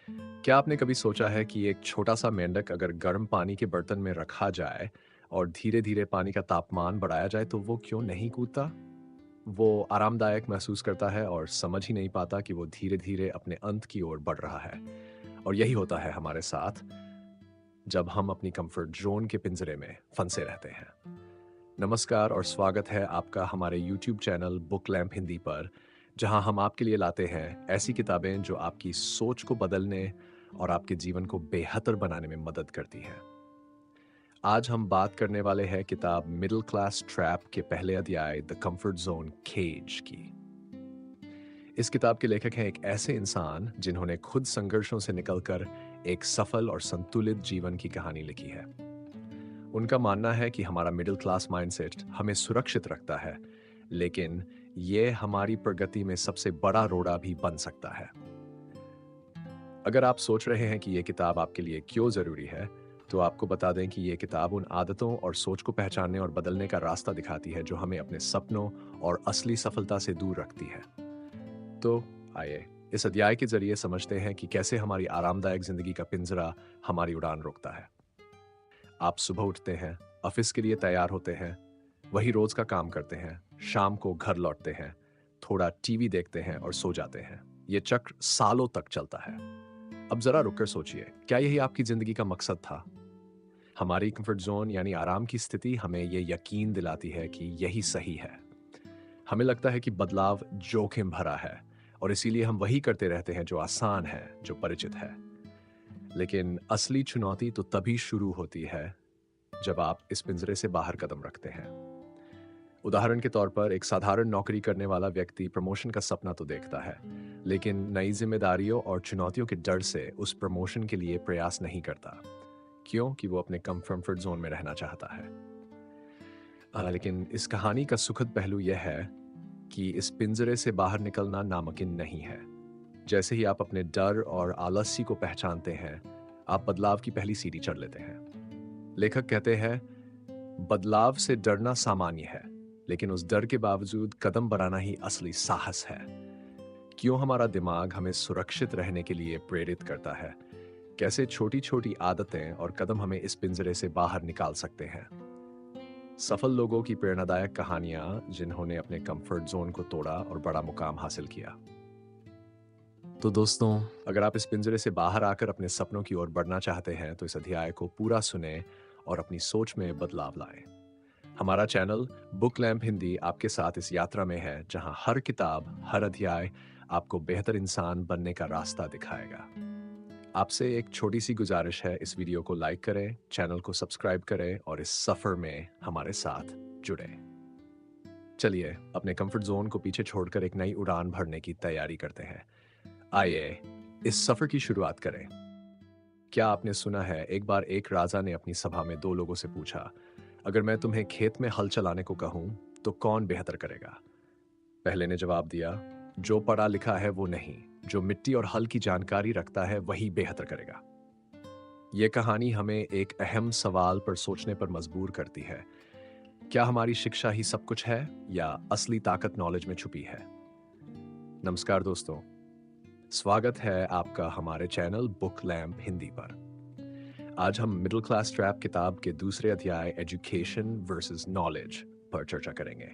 क्या आपने कभी सोचा है कि एक छोटा सा मेंढक अगर गर्म पानी के बर्तन में रखा जाए और धीरे धीरे पानी का तापमान बढ़ाया जाए तो वो क्यों नहीं कूदता? वो आरामदायक महसूस करता है और समझ ही नहीं पाता कि वो धीरे धीरे अपने अंत की ओर बढ़ रहा है। और यही होता है हमारे साथ जब हम अपनी कंफर्ट जोन के पिंजरे में फंसे रहते हैं। नमस्कार और स्वागत है आपका हमारे YouTube channel book lamp Hindi पर, जहां हम आपके लिए लाते हैं ऐसी किताबें जो आपकी सोच को बदलने और आपके जीवन को बेहतर बनाने में मदद करती हैं। आज हम बात करने वाले हैं किताब मिडिल क्लास ट्रैप के पहले अध्याय द कंफर्ट जोन केज की। इस किताब के लेखक हैं एक ऐसे इंसान जिन्होंने खुद संघर्षों से निकलकर एक सफल और संतुलित जीवन की कहानी लिखी है। उनका मानना है कि हमारा मिडिल क्लास माइंडसेट हमें सुरक्षित रखता है, लेकिन ये हमारी प्रगति में सबसे बड़ा रोड़ा भी बन सकता है। अगर आप सोच रहे हैं कि ये किताब आपके लिए क्यों ज़रूरी है, तो आपको बता दें कि ये किताब उन आदतों और सोच को पहचानने और बदलने का रास्ता दिखाती है जो हमें अपने सपनों और असली सफलता से दूर रखती है। तो आइए इस अध्याय के जरिए समझते हैं कि कैसे हमारी आरामदायक जिंदगी का पिंजरा हमारी उड़ान रोकता है। आप सुबह उठते हैं, ऑफिस के लिए तैयार होते हैं, वही रोज का काम करते हैं, शाम को घर लौटते हैं, थोड़ा टीवी देखते हैं और सो जाते हैं। ये चक्र सालों तक चलता है। अब जरा रुककर सोचिए, क्या यही आपकी जिंदगी का मकसद था? हमारी कंफर्ट जोन यानी आराम की स्थिति हमें ये यकीन दिलाती है कि यही सही है। हमें लगता है कि बदलाव जोखिम भरा है और इसीलिए हम वही करते रहते हैं जो आसान है, जो परिचित है। लेकिन असली चुनौती तो तभी शुरू होती है जब आप इस पिंजरे से बाहर कदम रखते हैं। उदाहरण के तौर पर एक साधारण नौकरी करने वाला व्यक्ति प्रमोशन का सपना तो देखता है, लेकिन नई जिम्मेदारियों और चुनौतियों के डर से उस प्रमोशन के लिए प्रयास नहीं करता, क्योंकि वो अपने कंफर्ट जोन में रहना चाहता है। लेकिन इस कहानी का सुखद पहलू यह है कि इस पिंजरे से बाहर निकलना नामुमकिन नहीं है। जैसे ही आप अपने डर और आलस्य को पहचानते हैं, आप बदलाव की पहली सीढ़ी चढ़ लेते हैं। लेखक कहते हैं, बदलाव से डरना सामान्य है, लेकिन उस डर के बावजूद कदम बढ़ाना ही असली साहस है। क्यों हमारा दिमाग हमें सुरक्षित रहने के लिए प्रेरित करता है? कैसे छोटी छोटी आदतें और कदम हमें इस पिंजरे से बाहर निकाल सकते हैं? सफल लोगों की प्रेरणादायक कहानियां जिन्होंने अपने कंफर्ट जोन को तोड़ा और बड़ा मुकाम हासिल किया। तो दोस्तों, अगर आप इस पिंजरे से बाहर आकर अपने सपनों की ओर बढ़ना चाहते हैं तो इस अध्याय को पूरा सुने और अपनी सोच में बदलाव लाएं। हमारा चैनल बुक लैंप हिंदी आपके साथ इस यात्रा में है, जहां हर किताब, हर अध्याय आपको बेहतर इंसान बनने का रास्ता दिखाएगा। आपसे एक छोटी सी गुजारिश है, इस वीडियो को लाइक करें, चैनल को सब्सक्राइब करें और इस सफर में हमारे साथ जुड़ें। चलिए अपने कंफर्ट जोन को पीछे छोड़कर एक नई उड़ान भरने की तैयारी करते हैं। आइए इस सफर की शुरुआत करें। क्या आपने सुना है, एक बार एक राजा ने अपनी सभा में दो लोगों से पूछा, अगर मैं तुम्हें खेत में हल चलाने को कहूं तो कौन बेहतर करेगा? पहले ने जवाब दिया, जो पढ़ा लिखा है वो नहीं, जो मिट्टी और हल की जानकारी रखता है वही बेहतर करेगा। यह कहानी हमें एक अहम सवाल पर सोचने पर मजबूर करती है। क्या हमारी शिक्षा ही सब कुछ है या असली ताकत नॉलेज में छुपी है? नमस्कार दोस्तों, स्वागत है आपका हमारे चैनल बुक लैंप हिंदी पर। आज हम मिडिल क्लास ट्रैप किताब के दूसरे अध्याय एजुकेशन वर्सेस नॉलेज पर चर्चा करेंगे।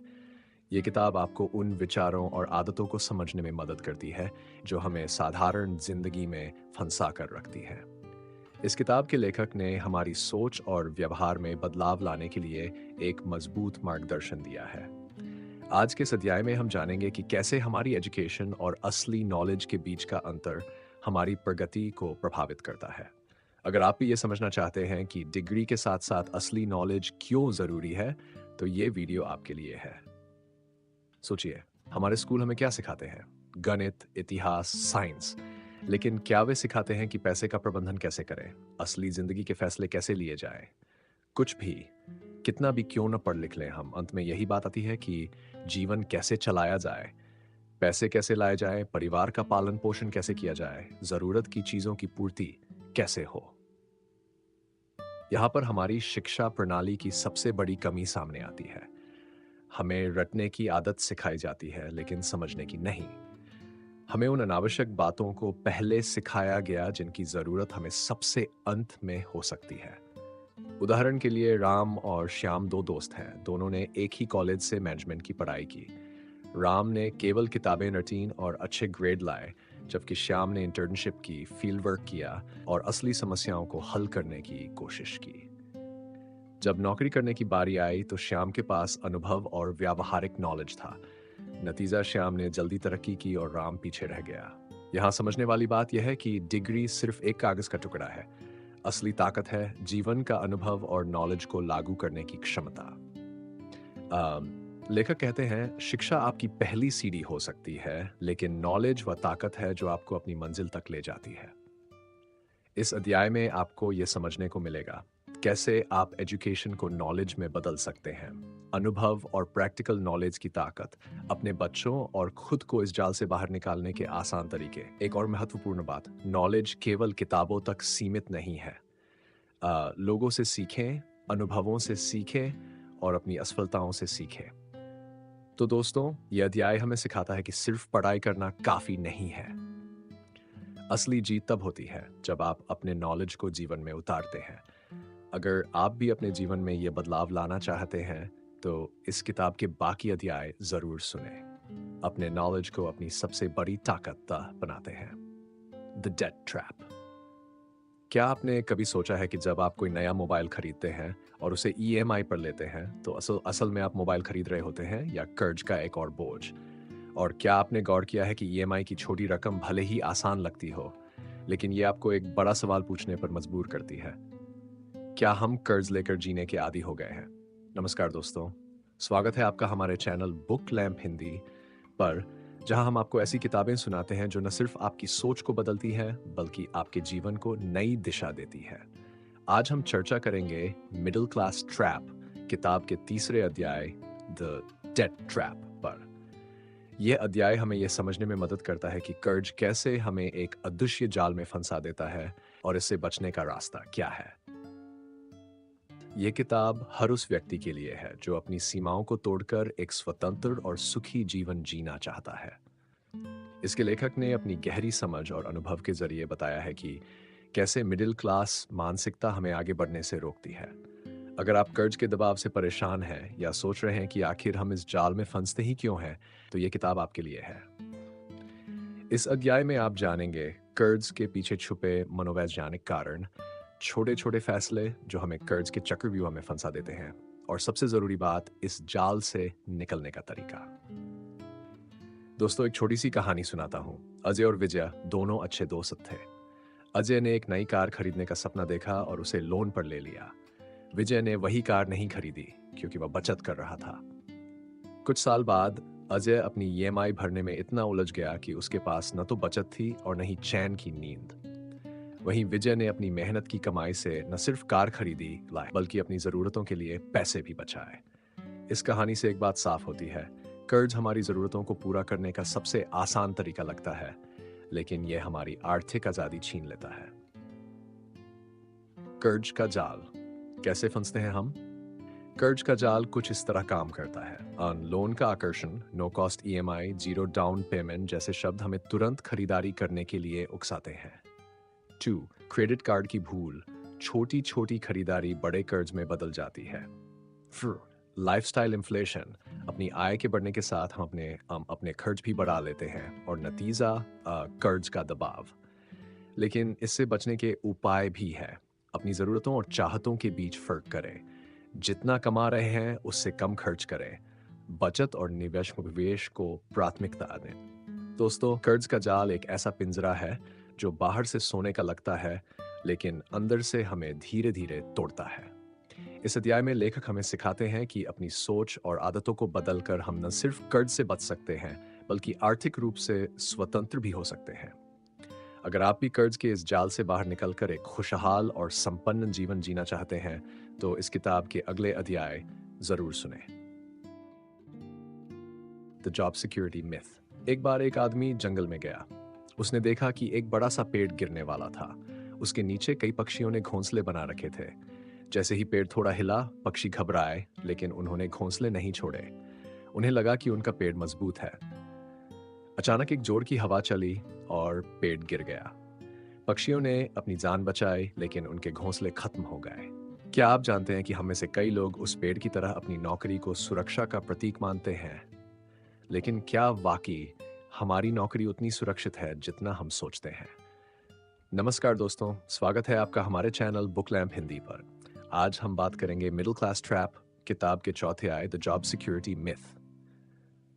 ये किताब आपको उन विचारों और आदतों को समझने में मदद करती है जो हमें साधारण जिंदगी में फंसा कर रखती हैं। इस किताब के लेखक ने हमारी सोच और व्यवहार में बदलाव लाने के लिए एक मजबूत मार्गदर्शन दिया है। आज के इस अध्याय में हम जानेंगे कि कैसे हमारी एजुकेशन और असली नॉलेज के बीच का अंतर हमारी प्रगति को प्रभावित करता है। अगर आप भी ये समझना चाहते हैं कि डिग्री के साथ साथ असली नॉलेज क्यों जरूरी है, तो ये वीडियो आपके लिए है। सोचिए, हमारे स्कूल हमें क्या सिखाते हैं? गणित, इतिहास, साइंस। लेकिन क्या वे सिखाते हैं कि पैसे का प्रबंधन कैसे करें, असली जिंदगी के फैसले कैसे लिए जाएं? कुछ भी। कितना भी क्यों न पढ़ लिख लें हम, अंत में यही बात आती है कि जीवन कैसे चलाया जाए, पैसे कैसे लाए जाएं, परिवार का पालन पोषण कैसे किया जाए, जरूरत की चीजों की पूर्ति कैसे हो। यहाँ पर हमारी शिक्षा प्रणाली की सबसे बड़ी कमी सामने आती है। हमें रटने की आदत सिखाई जाती है, लेकिन समझने की नहीं। हमें उन अनावश्यक बातों को पहले सिखाया गया जिनकी ज़रूरत हमें सबसे अंत में हो सकती है। उदाहरण के लिए राम और श्याम दो दोस्त हैं। दोनों ने एक ही कॉलेज से मैनेजमेंट की पढ़ाई की। राम ने केवल किताबें रटीं और अच्छे ग्रेड लाए, जबकि श्याम ने इंटर्नशिप की, फील्ड वर्क किया और असली समस्याओं को हल करने की कोशिश की। जब नौकरी करने की बारी आई तो श्याम के पास अनुभव और व्यावहारिक नॉलेज था। नतीजा श्याम ने जल्दी तरक्की की और राम पीछे रह गया। यहाँ समझने वाली बात यह है कि डिग्री सिर्फ एक कागज का टुकड़ा है। असली ताकत है जीवन का अनुभव और नॉलेज को लागू करने की क्षमता। लेखक कहते हैं, शिक्षा आपकी पहली सीढ़ी हो सकती है, लेकिन नॉलेज वह ताकत है जो आपको अपनी मंजिल तक ले जाती है। इस अध्याय में आपको यह समझने को मिलेगा कैसे आप एजुकेशन को नॉलेज में बदल सकते हैं। अनुभव और प्रैक्टिकल नॉलेज की ताकत, अपने बच्चों और खुद को इस जाल से बाहर निकालने के आसान तरीके। एक और महत्वपूर्ण बात, नॉलेज केवल किताबों तक सीमित नहीं है। लोगों से सीखें, अनुभवों से सीखें और अपनी असफलताओं से सीखें। तो दोस्तों, यह अध्याय हमें सिखाता है कि सिर्फ पढ़ाई करना काफी नहीं है। असली जीत तब होती है जब आप अपने नॉलेज को जीवन में उतारते हैं। अगर आप भी अपने जीवन में यह बदलाव लाना चाहते हैं तो इस किताब के बाकी अध्याय जरूर सुनें। अपने नॉलेज को अपनी सबसे बड़ी ताकत बनाते हैं। The debt trap. क्या आपने कभी सोचा है कि जब आप कोई नया मोबाइल खरीदते हैं और उसे ईएमआई पर लेते हैं तो असल में आप मोबाइल खरीद रहे होते हैं या कर्ज का एक और बोझ? और क्या आपने गौर किया है कि ईएमआई की छोटी रकम भले ही आसान लगती हो, लेकिन ये आपको एक बड़ा सवाल पूछने पर मजबूर करती है। क्या हम कर्ज लेकर जीने के आदी हो गए हैं? नमस्कार दोस्तों, स्वागत है आपका हमारे चैनल बुक लैंप हिंदी पर, जहां हम आपको ऐसी किताबें सुनाते हैं जो न सिर्फ आपकी सोच को बदलती हैं बल्कि आपके जीवन को नई दिशा देती है। आज हम चर्चा करेंगे मिडिल क्लास ट्रैप किताब के तीसरे अध्याय द डेट ट्रैप पर। यह अध्याय हमें यह समझने में मदद करता है कि कर्ज कैसे हमें एक अदृश्य जाल में फंसा देता है और इससे बचने का रास्ता क्या है। यह किताब हर उस व्यक्ति के लिए है जो अपनी सीमाओं को तोड़कर एक स्वतंत्र और सुखी जीवन जीना चाहता है। इसके लेखक ने अपनी गहरी समझ और अनुभव के जरिए बताया है कि कैसे मिडिल क्लास मानसिकता हमें आगे बढ़ने से रोकती है। अगर आप कर्ज के दबाव से परेशान हैं या सोच रहे हैं कि आखिर हम इस जाल में फंसते ही क्यों हैं, तो यह किताब आपके लिए है। इस अध्याय में आप जानेंगे कर्ज के पीछे छुपे मनोवैज्ञानिक कारण, छोटे छोटे फैसले जो हमें कर्ज के चक्रव्यूह में फंसा देते हैं, और सबसे जरूरी बात, इस जाल से निकलने का तरीका। दोस्तों, एक छोटी सी कहानी सुनाता हूं। अजय और विजय दोनों अच्छे दोस्त थे। अजय ने एक नई कार खरीदने का सपना देखा और उसे लोन पर ले लिया। विजय ने वही कार नहीं खरीदी क्योंकि वह बचत कर रहा था। कुछ साल बाद अजय अपनी ईएमआई भरने में इतना उलझ गया कि उसके पास न तो बचत थी और न ही चैन की नींद। वहीं विजय ने अपनी मेहनत की कमाई से न सिर्फ कार खरीदी बल्कि अपनी जरूरतों के लिए पैसे भी बचाए। इस कहानी से एक बात साफ होती है, कर्ज हमारी जरूरतों को पूरा करने का सबसे आसान तरीका लगता है, लेकिन यह हमारी आर्थिक आजादी छीन लेता है। कर्ज का जाल कैसे फंसते हैं हम? कर्ज का जाल कुछ इस तरह काम करता है। लोन का आकर्षण, no cost EMI, zero down payment जैसे शब्द हमें तुरंत खरीदारी करने के लिए उकसाते हैं। 2. क्रेडिट कार्ड की भूल, छोटी छोटी खरीदारी बड़े कर्ज में बदल जाती है। लाइफस्टाइल इन्फ्लेशन, अपनी आय के बढ़ने के साथ हम अपने खर्च भी बढ़ा लेते हैं और नतीजा कर्ज का दबाव। लेकिन इससे बचने के उपाय भी है। अपनी ज़रूरतों और चाहतों के बीच फर्क करें। जितना कमा रहे हैं उससे कम खर्च करें। बचत और निवेश को प्राथमिकता दें। दोस्तों, कर्ज का जाल एक ऐसा पिंजरा है जो बाहर से सोने का लगता है, लेकिन अंदर से हमें धीरे धीरे तोड़ता है। इस अध्याय में लेखक हमें सिखाते हैं कि अपनी सोच और आदतों को बदलकर हम न सिर्फ कर्ज से बच सकते हैं बल्कि आर्थिक रूप से स्वतंत्र भी हो सकते हैं। अगर आप भी कर्ज के इस जाल से बाहर निकलकर एक खुशहाल और संपन्न जीवन जीना चाहते हैं तो इस किताब के अगले अध्याय जरूर सुनें। The job security myth. एक बार एक आदमी जंगल में गया। उसने देखा कि एक बड़ा सा पेड़ गिरने वाला था। उसके नीचे कई पक्षियों ने घोंसले बना रखे थे। जैसे ही पेड़ थोड़ा हिला, पक्षी घबराए, लेकिन उन्होंने घोंसले नहीं छोड़े। उन्हें लगा कि उनका पेड़ मजबूत है। अचानक एक जोर की हवा चली और पेड़ गिर गया। पक्षियों ने अपनी जान बचाई, लेकिन उनके घोंसले खत्म हो गए। क्या आप जानते हैं कि हम में से कई लोग उस पेड़ की तरह अपनी नौकरी को सुरक्षा का प्रतीक मानते हैं? लेकिन क्या वाकई हमारी नौकरी उतनी सुरक्षित है जितना हम सोचते हैं? नमस्कार दोस्तों, स्वागत है आपका हमारे चैनल बुक लैम्प हिंदी पर। आज हम बात करेंगे मिडिल क्लास ट्रैप किताब के चौथे अध्याय द जॉब सिक्योरिटी मिथ।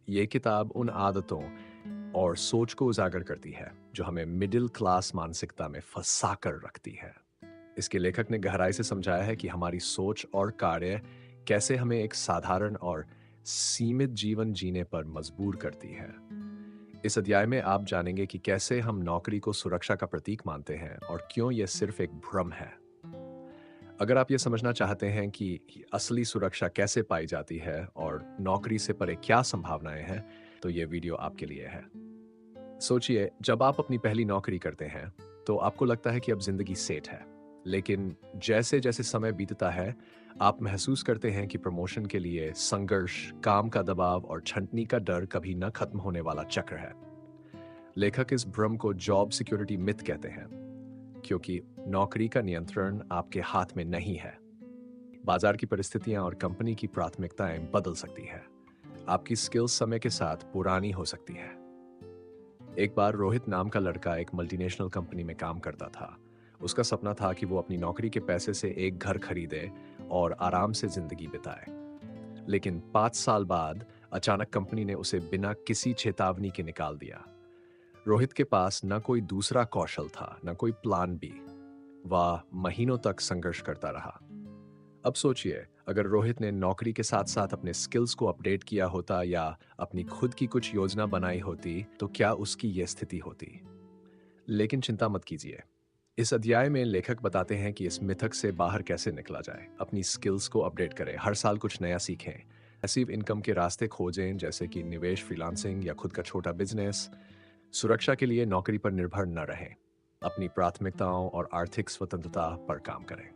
ये किताब उन आदतों और सोच को उजागर करती है जो हमें मिडिल क्लास मानसिकता में फंसा कर रखती है। इसके लेखक ने गहराई से समझाया है कि हमारी सोच और कार्य कैसे हमें एक साधारण और सीमित जीवन जीने पर मजबूर करती है। इस अध्याय में आप जानेंगे कि कैसे हम नौकरी को सुरक्षा का प्रतीक मानते हैं और क्यों यह सिर्फ एक भ्रम है। अगर आप ये समझना चाहते हैं कि असली सुरक्षा कैसे पाई जाती है और नौकरी से परे क्या संभावनाएं हैं, तो ये वीडियो आपके लिए है। सोचिए, जब आप अपनी पहली नौकरी करते हैं तो आपको लगता है कि अब जिंदगी सेट है। लेकिन जैसे जैसे समय बीतता है, आप महसूस करते हैं कि प्रमोशन के लिए संघर्ष, काम का दबाव और छंटनी का डर कभी न खत्म होने वाला चक्र है। लेखक इस भ्रम को जॉब सिक्योरिटी मिथ कहते हैं, क्योंकि नौकरी का नियंत्रण आपके हाथ में नहीं है। बाजार की परिस्थितियां और कंपनी की प्राथमिकताएं बदल सकती है। आपकी स्किल्स समय के साथ पुरानी हो सकती है। एक बार रोहित नाम का लड़का एक मल्टीनेशनल कंपनी में काम करता था। उसका सपना था कि वो अपनी नौकरी के पैसे से एक घर खरीदे और आराम से जिंदगी बिताए। लेकिन 5 साल बाद अचानक कंपनी ने उसे बिना किसी चेतावनी के निकाल दिया। रोहित के पास न कोई दूसरा कौशल था, न कोई प्लान बी। वह महीनों तक संघर्ष करता रहा। अब सोचिए, अगर रोहित ने नौकरी के साथ साथ अपने स्किल्स को अपडेट किया होता या अपनी खुद की कुछ योजना बनाई होती, तो क्या उसकी यह स्थिति होती? लेकिन चिंता मत कीजिए। इस अध्याय में लेखक बताते हैं कि इस मिथक से बाहर कैसे निकला जाए। अपनी स्किल्स को अपडेट करें, हर साल कुछ नया सीखें, पैसिव इनकम के रास्ते खोजें, जैसे कि निवेश, फ्रीलांसिंग या खुद का छोटा बिजनेस। सुरक्षा के लिए नौकरी पर निर्भर न रहें, अपनी प्राथमिकताओं और आर्थिक स्वतंत्रता पर काम करें।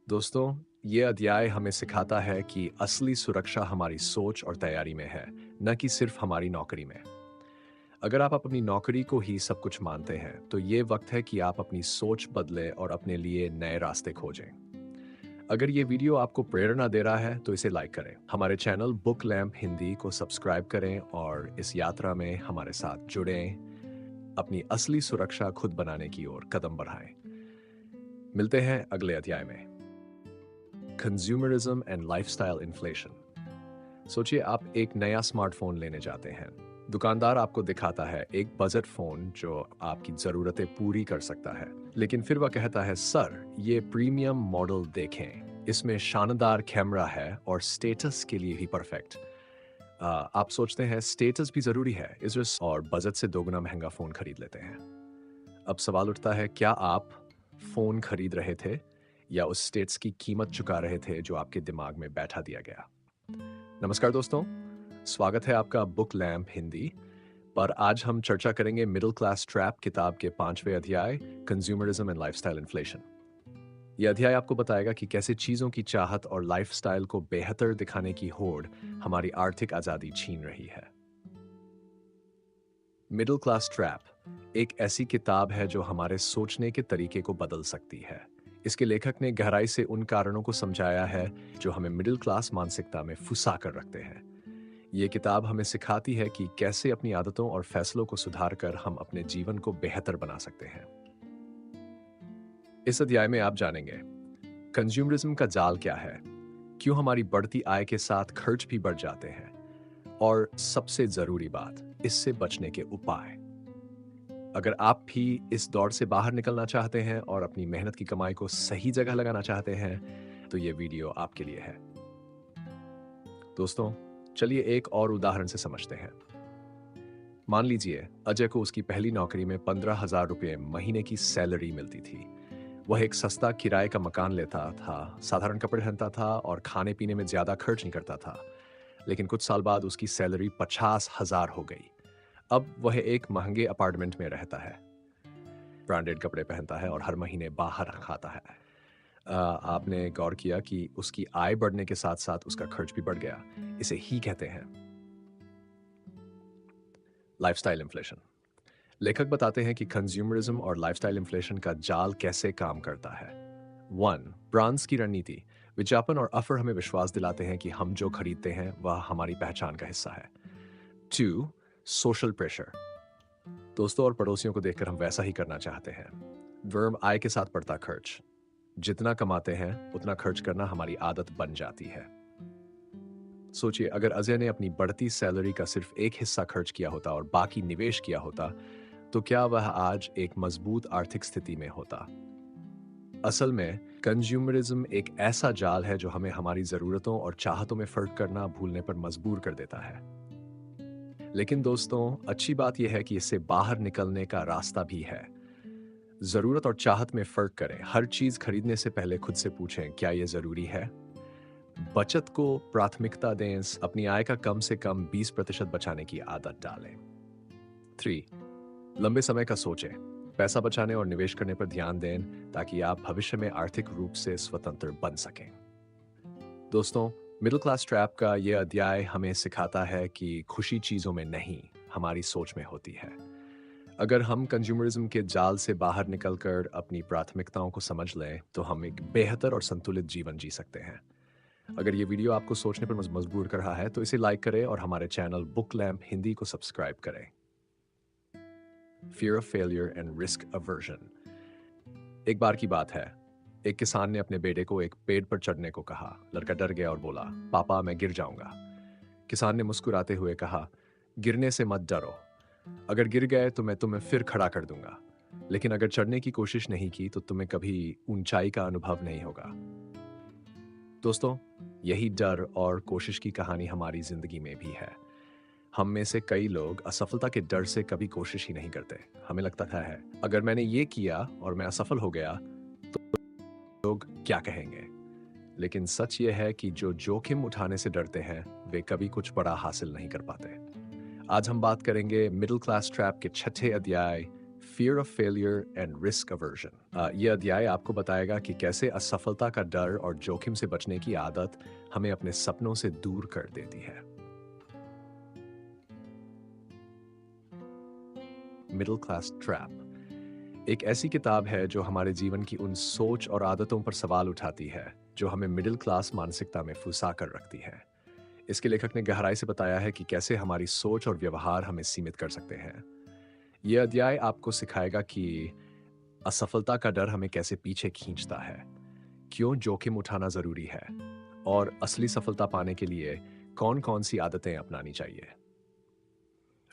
दोस्तों, ये अध्याय हमें सिखाता है कि असली सुरक्षा हमारी सोच और तैयारी में है, न कि सिर्फ हमारी नौकरी में। अगर आप अपनी नौकरी को ही सब कुछ मानते हैं, तो ये वक्त है कि आप अपनी सोच बदलें और अपने लिए नए रास्ते खोजें। अगर ये वीडियो आपको प्रेरणा दे रहा है, तो इसे लाइक करें, हमारे चैनल बुक लैम्प हिंदी को सब्सक्राइब करें और इस यात्रा में हमारे साथ जुड़ें। अपनी असली सुरक्षा खुद बनाने की ओर कदम बढ़ाएं। मिलते हैं अगले अध्याय में। Consumerism and lifestyle inflation. सोचिए, आप एक नया स्मार्टफोन लेने जाते हैं। दुकानदार आपको दिखाता है एक बजट फोन जो आपकी जरूरतें पूरी कर सकता है, लेकिन फिर वह कहता है, सर, ये प्रीमियम मॉडल देखें, इसमें शानदार कैमरा है और स्टेटस के लिए भी परफेक्ट। आप सोचते हैं स्टेटस भी जरूरी है, इस और बजट से दोगुना महंगा फोन खरीद लेते हैं। अब सवाल उठता है, क्या आप फोन खरीद रहे थे या उस स्टेटस की कीमत चुका रहे थे जो आपके दिमाग में बैठा दिया गया? नमस्कार दोस्तों, स्वागत है आपका बुक लैम्प हिंदी पर। आज हम चर्चा करेंगे मिडिल क्लास ट्रैप किताब के 5वें अध्याय, कंज्यूमरिज्म एंड लाइफस्टाइल इन्फ्लेशन। यह अध्याय आपको बताएगा कि कैसे चीजों की चाहत और लाइफस्टाइल को बेहतर दिखाने की होड़ हमारी आर्थिक आजादी छीन रही है। मिडिल क्लास ट्रैप एक ऐसी किताब है जो हमारे सोचने के तरीके को बदल सकती है। इसके लेखक ने गहराई से उन कारणों को समझाया है जो हमें मिडिल क्लास मानसिकता में फंसा कर रखते हैं। ये किताब हमें सिखाती है कि कैसे अपनी आदतों और फैसलों को सुधार कर हम अपने जीवन को बेहतर बना सकते हैं। इस अध्याय में आप जानेंगे कंज्यूमरिज्म का जाल क्या है, क्यों हमारी बढ़ती आय के साथ खर्च भी बढ़ जाते हैं, और सबसे जरूरी बात, इससे बचने के उपाय। अगर आप भी इस दौर से बाहर निकलना चाहते हैं और अपनी मेहनत की कमाई को सही जगह लगाना चाहते हैं, तो ये वीडियो आपके लिए है। दोस्तों, चलिए एक और उदाहरण से समझते हैं। मान लीजिए अजय को उसकी पहली नौकरी में 15,000 रुपये महीने की सैलरी मिलती थी। वह एक सस्ता किराए का मकान लेता था, साधारण कपड़े पहनता था और खाने पीने में ज्यादा खर्च नहीं करता था। लेकिन कुछ साल बाद उसकी सैलरी 50,000 हो गई। अब वह एक महंगे अपार्टमेंट में रहता है, ब्रांडेड कपड़े पहनता है और हर महीने बाहर खाता है। आपने गौर किया कि उसकी आय बढ़ने के साथ साथ उसका खर्च भी बढ़ गया। इसे ही कहते हैं लाइफस्टाइल इन्फ्लेशन। लेखक बताते हैं कि कंज्यूमरिज्म और लाइफस्टाइल इन्फ्लेशन का जाल कैसे काम करता है। 1. ब्रांड्स की रणनीति। विज्ञापन और ऑफर हमें विश्वास दिलाते हैं कि हम जो खरीदते हैं वह हमारी पहचान का हिस्सा है। 2. Social pressure. दोस्तों और पड़ोसियों को देखकर हम वैसा ही करना चाहते हैं। वर्म आय के साथ बढ़ता खर्च। जितना कमाते हैं उतना खर्च करना हमारी आदत बन जाती है। सोचिए, अगर अजय ने अपनी बढ़ती सैलरी का सिर्फ एक हिस्सा खर्च किया होता और बाकी निवेश किया होता, तो क्या वह आज एक मजबूत आर्थिक स्थिति में होता? असल में कंज्यूमरिज्म एक ऐसा जाल है जो हमें हमारी जरूरतों और चाहतों में फर्क करना भूलने पर मजबूर कर देता है। लेकिन दोस्तों, अच्छी बात यह है कि इससे बाहर निकलने का रास्ता भी है। जरूरत और चाहत में फर्क करें। हर चीज खरीदने से पहले खुद से पूछें, क्या यह जरूरी है? बचत को प्राथमिकता दें। अपनी आय का कम से कम 20% बचाने की आदत डालें। 3. लंबे समय का सोचें। पैसा बचाने और निवेश करने पर ध्यान दें ताकि आप भविष्य में आर्थिक रूप से स्वतंत्र बन सकें। दोस्तों, मिडिल क्लास ट्रैप का यह अध्याय हमें सिखाता है कि खुशी चीजों में नहीं, हमारी सोच में होती है। अगर हम कंज्यूमरिज्म के जाल से बाहर निकलकर अपनी प्राथमिकताओं को समझ लें, तो हम एक बेहतर और संतुलित जीवन जी सकते हैं। अगर ये वीडियो आपको सोचने पर मजबूर कर रहा है तो इसे लाइक करें और हमारे चैनल बुक लैम्प हिंदी को सब्सक्राइब करें। Fear of failure and risk aversion. एक बार की बात है, एक किसान ने अपने बेटे को एक पेड़ पर चढ़ने को कहा। लड़का डर गया और बोला, पापा मैं गिर जाऊंगा। किसान ने मुस्कुराते हुए कहा, गिरने से मत डरो, अगर गिर गए तो मैं तुम्हें फिर खड़ा कर दूंगा, लेकिन अगर चढ़ने की कोशिश नहीं की तो तुम्हें कभी ऊंचाई का अनुभव नहीं होगा। दोस्तों, यही डर और कोशिश की कहानी हमारी जिंदगी में भी है। हम में से कई लोग असफलता के डर से कभी कोशिश ही नहीं करते। हमें लगता है अगर मैंने ये किया और मैं असफल हो गया तो लोग क्या कहेंगे। लेकिन सच ये है कि जो जोखिम उठाने से डरते हैं वे कभी कुछ बड़ा हासिल नहीं कर पाते। आज हम बात करेंगे मिडिल क्लास ट्रैप के 6ठे अध्याय, fear of failure and risk aversion. यह अध्याय आपको बताएगा कि कैसे असफलता का डर और जोखिम से बचने की आदत हमें अपने सपनों से दूर कर देती है। मिडिल क्लास ट्रैप एक ऐसी किताब है जो हमारे जीवन की उन सोच और आदतों पर सवाल उठाती है जो हमें मिडिल क्लास मानसिकता में फंसा कर रखती है। इसके लेखक ने गहराई से बताया है कि कैसे हमारी सोच और व्यवहार हमें सीमित कर सकते हैं। यह अध्याय आपको सिखाएगा कि असफलता का डर हमें कैसे पीछे खींचता है, क्यों जोखिम उठाना जरूरी है और असली सफलता पाने के लिए कौन कौन सी आदतें अपनानी चाहिए।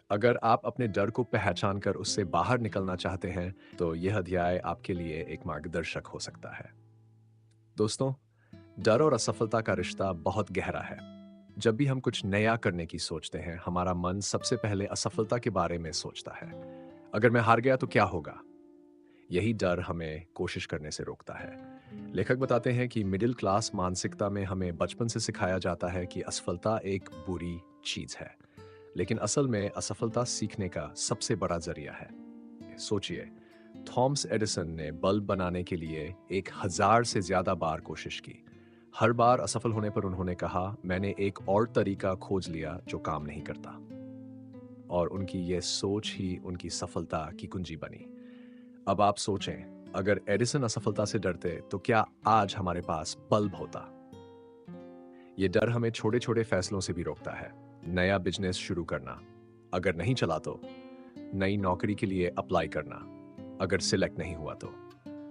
अगर आप अपने डर को पहचान कर उससे बाहर निकलना चाहते हैं तो यह अध्याय आपके लिए एक मार्गदर्शक हो सकता है। दोस्तों, डर और असफलता का रिश्ता बहुत गहरा है। जब भी हम कुछ नया करने की सोचते हैं, हमारा मन सबसे पहले असफलता के बारे में सोचता है। अगर मैं हार गया तो क्या होगा? यही डर हमें कोशिश करने से रोकता है। लेखक बताते हैं कि मिडिल क्लास मानसिकता में हमें बचपन से सिखाया जाता है कि असफलता एक बुरी चीज है, लेकिन असल में असफलता सीखने का सबसे बड़ा जरिया है। सोचिए, थॉमस एडिसन ने बल्ब बनाने के लिए 1000 से ज्यादा बार कोशिश की। हर बार असफल होने पर उन्होंने कहा, मैंने एक और तरीका खोज लिया जो काम नहीं करता। और उनकी यह सोच ही उनकी सफलता की कुंजी बनी। अब आप सोचें, अगर एडिसन असफलता से डरते तो क्या आज हमारे पास बल्ब होता? यह डर हमें छोटे छोटे फैसलों से भी रोकता है। नया बिजनेस शुरू करना, अगर नहीं चला तो नई नौकरी के लिए अप्लाई करना, अगर सिलेक्ट नहीं हुआ तो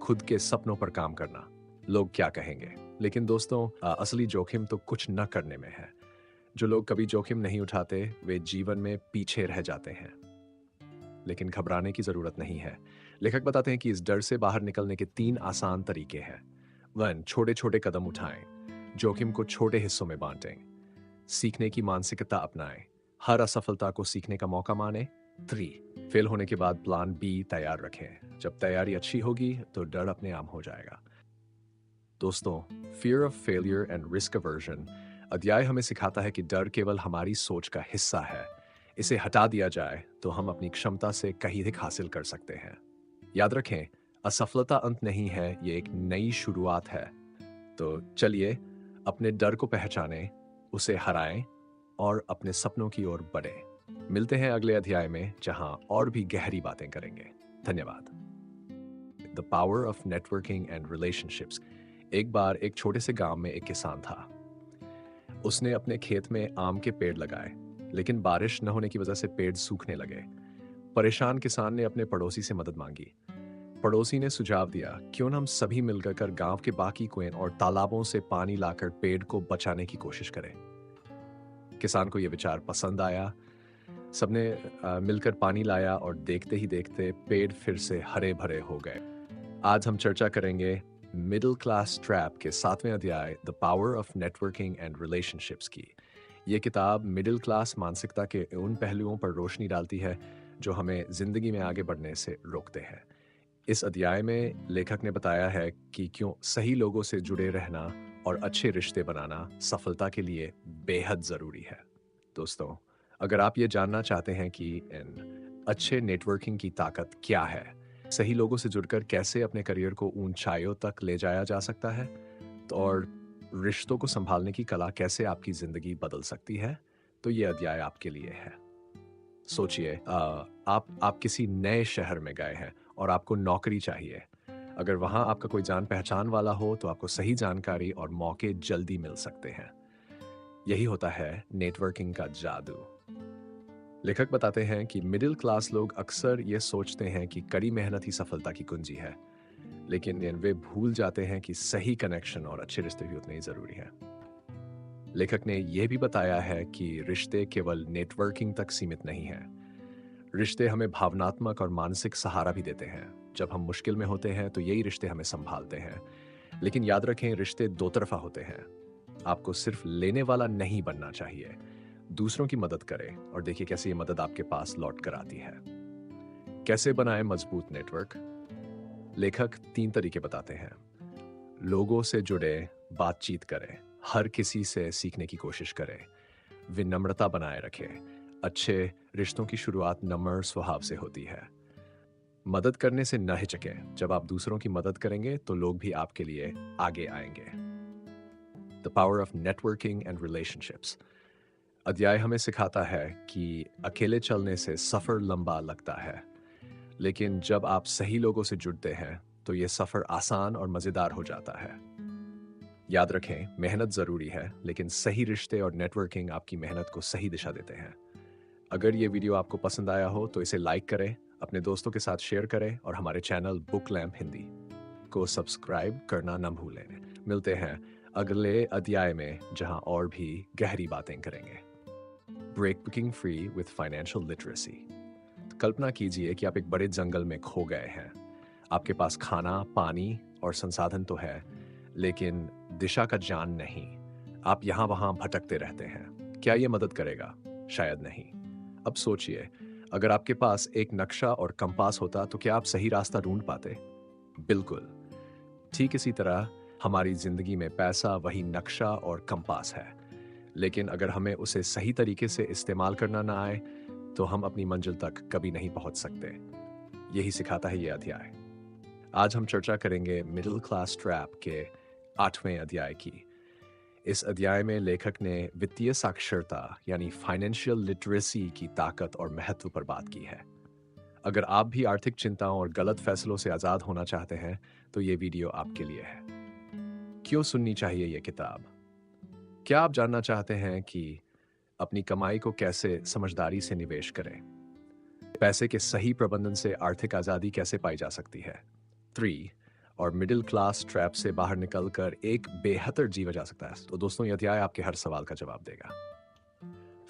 खुद के सपनों पर काम करना, लोग क्या कहेंगे। लेकिन दोस्तों, असली जोखिम तो कुछ न करने में है। जो लोग कभी जोखिम नहीं उठाते वे जीवन में पीछे रह जाते हैं। लेकिन घबराने की जरूरत नहीं है। लेखक बताते हैं कि इस डर से बाहर निकलने के 3 आसान तरीके हैं। 1. छोटे छोटे कदम उठाएं, जोखिम को छोटे हिस्सों में बांटें। सीखने की मानसिकता अपनाएं, हर असफलता को सीखने का मौका माने। 3. फेल होने के बाद प्लान बी तैयार रखें, जब तैयारी अच्छी होगी तो डर अपने आप हो जाएगा। दोस्तों, fear of failure and risk aversion अध्याय हमें सिखाता है कि डर केवल हमारी सोच का हिस्सा है। इसे हटा दिया जाए तो हम अपनी क्षमता से कहीं अधिक हासिल कर सकते हैं। याद रखें, असफलता अंत नहीं है, ये एक नई शुरुआत है। तो चलिए अपने डर को पहचानें, उसे हराएं और अपने सपनों की ओर बढ़ें। मिलते हैं अगले अध्याय में जहां और भी गहरी बातें करेंगे। धन्यवाद। The power of networking and relationships. एक बार एक छोटे से गांव में एक किसान था। उसने अपने खेत में आम के पेड़ लगाए, लेकिन बारिश न होने की वजह से पेड़ सूखने लगे। परेशान किसान ने अपने पड़ोसी से मदद मांगी। पड़ोसी ने सुझाव दिया, क्यों न हम सभी मिलकर गांव के बाकी कुएं और तालाबों से पानी लाकर पेड़ को बचाने की कोशिश करें। किसान को यह विचार पसंद आया। सबने मिलकर पानी लाया और देखते ही देखते पेड़ फिर से हरे भरे हो गए। आज हम चर्चा करेंगे मिडिल क्लास ट्रैप के 7वें अध्याय the power of networking and relationships की। ये किताब मिडिल क्लास मानसिकता के उन पहलुओं पर रोशनी डालती है जो हमें जिंदगी में आगे बढ़ने से रोकते हैं। इस अध्याय में लेखक ने बताया है कि क्यों सही लोगों से जुड़े रहना और अच्छे रिश्ते बनाना सफलता के लिए बेहद जरूरी है। दोस्तों, अगर आप ये जानना चाहते हैं कि इन अच्छे नेटवर्किंग की ताकत क्या है, सही लोगों से जुड़कर कैसे अपने करियर को ऊंचाइयों तक ले जाया जा सकता है, तो और रिश्तों को संभालने की कला कैसे आपकी जिंदगी बदल सकती है, तो ये अध्याय आपके लिए है। सोचिए, आप किसी नए शहर में गए हैं और आपको नौकरी चाहिए। अगर वहां आपका कोई जान पहचान वाला हो तो आपको सही जानकारी और मौके जल्दी मिल सकते हैं। यही होता है नेटवर्किंग का जादू। लेखक बताते हैं कि मिडिल क्लास लोग अक्सर ये सोचते हैं कि कड़ी मेहनत ही सफलता की कुंजी है, लेकिन वे भूल जाते हैं कि सही कनेक्शन और अच्छे रिश्ते भी उतने ही जरूरी हैं। लेखक ने यह भी बताया है कि रिश्ते केवल नेटवर्किंग तक सीमित नहीं हैं। रिश्ते हमें भावनात्मक और मानसिक सहारा भी देते हैं। जब हम मुश्किल में होते हैं तो यही रिश्ते हमें संभालते हैं। लेकिन याद रखें, रिश्ते दो तरफा होते हैं। आपको सिर्फ लेने वाला नहीं बनना चाहिए। दूसरों की मदद करें और देखिए कैसे ये मदद आपके पास लौट कर आती है। कैसे बनाएं मजबूत नेटवर्क? लेखक 3 तरीके बताते हैं। लोगों से जुड़े, बातचीत करें, हर किसी से सीखने की कोशिश करें, विनम्रता बनाए रखें। अच्छे रिश्तों की शुरुआत नम्र स्वभाव से होती है। मदद करने से न हिचकें। जब आप दूसरों की मदद करेंगे तो लोग भी आपके लिए आगे आएंगे। The power of networking and relationships. अध्याय हमें सिखाता है कि अकेले चलने से सफर लंबा लगता है, लेकिन जब आप सही लोगों से जुड़ते हैं तो यह सफर आसान और मजेदार हो जाता है। याद रखें, मेहनत जरूरी है, लेकिन सही रिश्ते और नेटवर्किंग आपकी मेहनत को सही दिशा देते हैं। अगर ये वीडियो आपको पसंद आया हो तो इसे लाइक करें, अपने दोस्तों के साथ शेयर करें और हमारे चैनल बुक लैंप हिंदी को सब्सक्राइब करना न भूलें। मिलते हैं अगले अध्याय में जहां और भी गहरी बातें करेंगे। Breaking free with financial literacy. कल्पना कीजिए कि आप एक बड़े जंगल में खो गए हैं। आपके पास खाना, पानी और संसाधन तो है, लेकिन दिशा का ज्ञान नहीं। आप यहां वहां भटकते रहते हैं। क्या यह मदद करेगा? शायद नहीं। अब सोचिए, अगर आपके पास एक नक्शा और कंपास होता तो क्या आप सही रास्ता ढूंढ पाते? बिल्कुल। ठीक इसी तरह हमारी जिंदगी में पैसा वही नक्शा और कंपास है, लेकिन अगर हमें उसे सही तरीके से इस्तेमाल करना ना आए तो हम अपनी मंजिल तक कभी नहीं पहुंच सकते। यही सिखाता है यह अध्याय। आज हम चर्चा करेंगे मिडिल क्लास ट्रैप के 8वें अध्याय की। इस अध्याय में लेखक ने वित्तीय साक्षरता यानी फाइनेंशियल लिटरेसी की ताकत और महत्व पर बात की है। अगर आप भी आर्थिक चिंताओं और गलत फैसलों से आजाद होना चाहते हैं तो ये वीडियो आपके लिए है। क्यों सुननी चाहिए ये किताब? क्या आप जानना चाहते हैं कि अपनी कमाई को कैसे समझदारी से निवेश करें? पैसे के सही प्रबंधन से आर्थिक आजादी कैसे पाई जा सकती है? 3 और मिडिल क्लास ट्रैप से बाहर निकलकर एक बेहतर जीवन जा सकता है। तो दोस्तों, यह अध्याय आपके हर सवाल का जवाब देगा।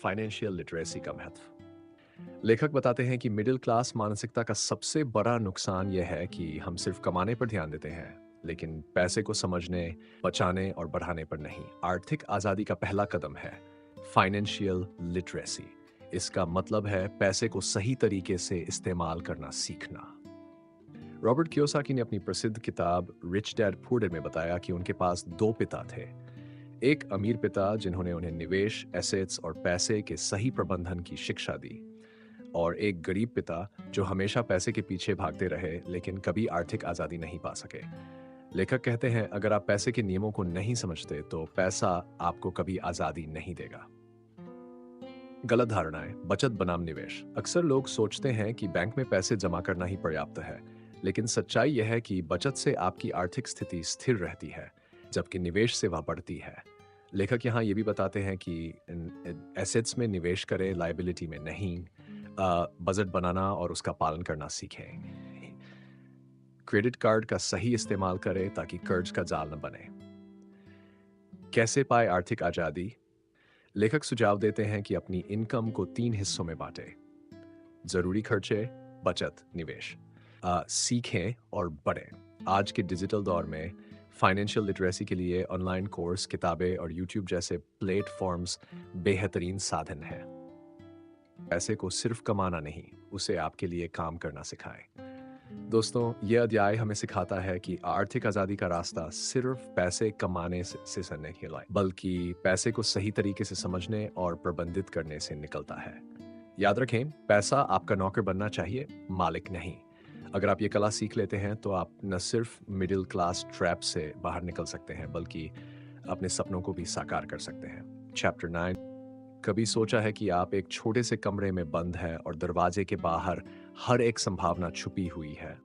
फाइनेंशियल लिटरेसी का महत्व। लेखक बताते हैं कि मिडिल क्लास मानसिकता का सबसे बड़ा नुकसान यह है कि हम सिर्फ कमाने पर ध्यान देते हैं, लेकिन पैसे को समझने, बचाने और बढ़ाने पर नहीं। आर्थिक आजादी का पहला कदम है फाइनेंशियल लिटरेसी। इसका मतलब है पैसे को सही तरीके से इस्तेमाल करना सीखना। रॉबर्ट कियोसाकी ने अपनी प्रसिद्ध किताब रिच डैड पुअर डैड में बताया कि उनके पास 2 पिता थे। एक अमीर पिता जिन्होंने उन्हें निवेश, एसेट्स और पैसे के सही प्रबंधन की शिक्षा दी, और एक गरीब पिता जो हमेशा पैसे के पीछे भागते रहे लेकिन कभी आर्थिक आजादी नहीं पा सके। लेखक कहते हैं, अगर आप पैसे के नियमों को नहीं समझते तो पैसा आपको कभी आजादी नहीं देगा। गलत धारणाएं, बचत बनाम निवेश। अक्सर लोग सोचते हैं कि बैंक में पैसे जमा करना ही पर्याप्त है, लेकिन सच्चाई यह है कि बचत से आपकी आर्थिक स्थिति स्थिर रहती है, जबकि निवेश से वह बढ़ती है। लेखक यहाँ ये भी बताते हैं कि एसेट्स में निवेश करें, लाइबिलिटी में नहीं। बजट बनाना और उसका पालन करना सीखें। क्रेडिट कार्ड का सही इस्तेमाल करें ताकि कर्ज का जाल न बने। कैसे पाए आर्थिक आज़ादी? लेखक सुझाव देते हैं कि अपनी इनकम को 3 हिस्सों में बांटें: जरूरी खर्चे, बचत, निवेश। सीखें और बढ़ें। आज के डिजिटल दौर में फाइनेंशियल लिटरेसी के लिए ऑनलाइन कोर्स, किताबें और यूट्यूब जैसे प्लेटफॉर्म्स बेहतरीन साधन हैं। पैसे को सिर्फ कमाना नहीं, उसे आपके लिए काम करना सिखाएं। दोस्तों, यह अध्याय हमें सिखाता है कि आर्थिक आज़ादी का रास्ता सिर्फ पैसे कमाने से नहीं खिलाए, बल्कि पैसे को सही तरीके से समझने और प्रबंधित करने से निकलता है। याद रखें, पैसा आपका नौकर बनना चाहिए, मालिक नहीं। अगर आप ये कला सीख लेते हैं तो आप न सिर्फ मिडिल क्लास ट्रैप से बाहर निकल सकते हैं, बल्कि अपने सपनों को भी साकार कर सकते हैं। चैप्टर 9। कभी सोचा है कि आप एक छोटे से कमरे में बंद हैं और दरवाजे के बाहर हर एक संभावना छुपी हुई है?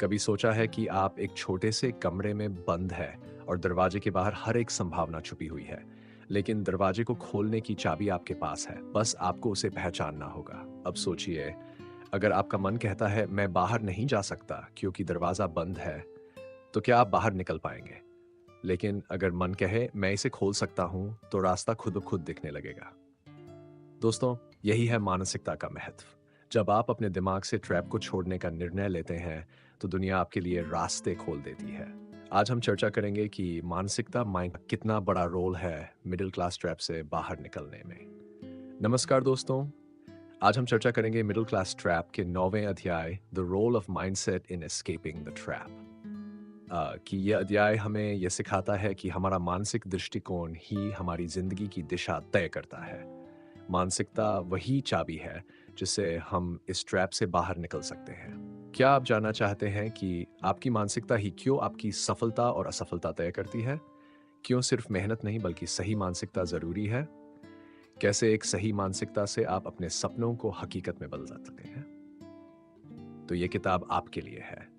कभी सोचा है कि आप एक छोटे से कमरे में बंद है और दरवाजे के बाहर हर एक संभावना छुपी हुई है, लेकिन दरवाजे को खोलने की चाबी आपके पास है, बस आपको उसे पहचानना होगा। अब सोचिए, अगर आपका मन कहता है मैं बाहर नहीं जा सकता क्योंकि दरवाजा बंद है, तो क्या आप बाहर निकल पाएंगे? लेकिन अगर मन कहे मैं इसे खोल सकता हूं, तो रास्ता खुद ब खुद दिखने लगेगा। दोस्तों, यही है मानसिकता का महत्व। जब आप अपने दिमाग से ट्रैप को छोड़ने का निर्णय लेते हैं, तो दुनिया आपके लिए रास्ते खोल देती है। आज हम चर्चा करेंगे कि मानसिकता माइंड का कितना बड़ा रोल है मिडिल क्लास ट्रैप से बाहर निकलने में। नमस्कार दोस्तों, आज हम चर्चा करेंगे मिडिल क्लास ट्रैप के 9वें अध्याय the role of mindset in escaping the trap. कि यह अध्याय हमें यह सिखाता है कि हमारा मानसिक दृष्टिकोण ही हमारी जिंदगी की दिशा तय करता है। मानसिकता वही चाबी है जिससे हम इस ट्रैप से बाहर निकल सकते हैं। क्या आप जानना चाहते हैं कि आपकी मानसिकता ही क्यों आपकी सफलता और असफलता तय करती है? क्यों सिर्फ मेहनत नहीं बल्कि सही मानसिकता जरूरी है? कैसे एक सही मानसिकता से आप अपने सपनों को हकीकत में बदल सकते हैं? तो ये किताब आपके लिए है।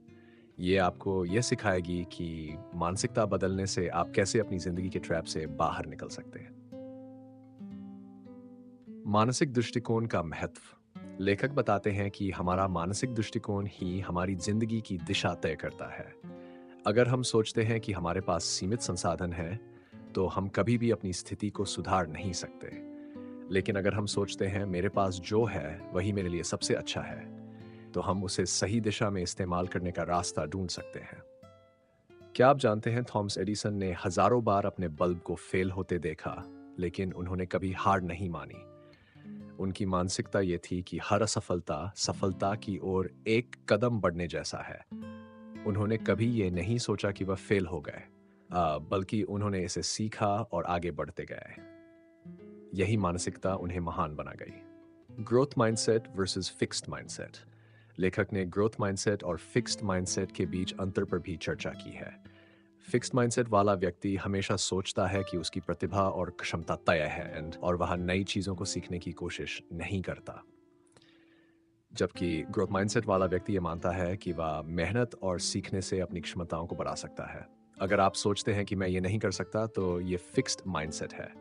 ये आपको यह सिखाएगी कि मानसिकता बदलने से आप कैसे अपनी जिंदगी के ट्रैप से बाहर निकल सकते हैं। मानसिक दृष्टिकोण का महत्व। लेखक बताते हैं कि हमारा मानसिक दृष्टिकोण ही हमारी जिंदगी की दिशा तय करता है। अगर हम सोचते हैं कि हमारे पास सीमित संसाधन हैं, तो हम कभी भी अपनी स्थिति को सुधार नहीं सकते। लेकिन अगर हम सोचते हैं मेरे पास जो है वही मेरे लिए सबसे अच्छा है, तो हम उसे सही दिशा में इस्तेमाल करने का रास्ता ढूंढ सकते हैं। क्या आप जानते हैं, थॉमस एडिसन ने हजारों बार अपने बल्ब को फेल होते देखा, लेकिन उन्होंने कभी हार नहीं मानी। उनकी मानसिकता ये थी कि हर असफलता सफलता की ओर एक कदम बढ़ने जैसा है। उन्होंने कभी ये नहीं सोचा कि वह फेल हो गए, बल्कि उन्होंने इसे सीखा और आगे बढ़ते गए। यही मानसिकता उन्हें महान बना गई। Growth mindset versus fixed mindset. लेखक ने ग्रोथ माइंडसेट और फिक्स्ड माइंडसेट के बीच अंतर पर भी चर्चा की है। फिक्स्ड माइंडसेट वाला व्यक्ति हमेशा सोचता है कि उसकी प्रतिभा और क्षमता तय है और वह नई चीजों को सीखने की कोशिश नहीं करता। जबकि ग्रोथ माइंडसेट वाला व्यक्ति ये मानता है कि वह मेहनत और सीखने से अपनी क्षमताओं को बढ़ा सकता है। अगर आप सोचते हैं कि मैं ये नहीं कर सकता, तो ये फिक्स्ड माइंडसेट है।